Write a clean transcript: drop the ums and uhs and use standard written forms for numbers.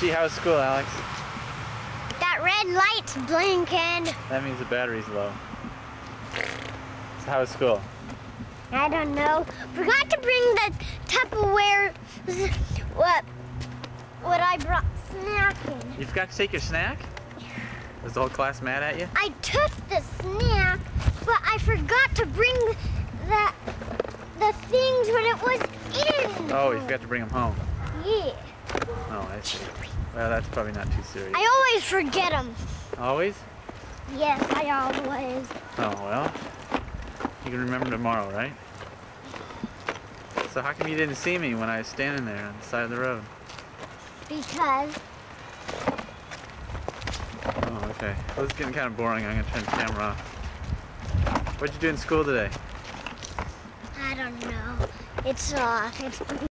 see. How's school, Alex? That red light's blinking. That means the battery's low. So how's school? I don't know. Forgot to bring the Tupperware. What I brought snacking. You forgot to take your snack? Was the whole class mad at you? I took the snack, but I forgot to bring the things when it was in. Oh, you forgot to bring them home. Yeah. Oh, I see. Well, that's probably not too serious. I always forget them. Always? Yes, I always. Oh, well. You can remember tomorrow, right? So how come you didn't see me when I was standing there on the side of the road? Because. Oh, okay. Well, it's getting kind of boring. I'm going to turn the camera off. What'd you do in school today? I don't know. It's off. It's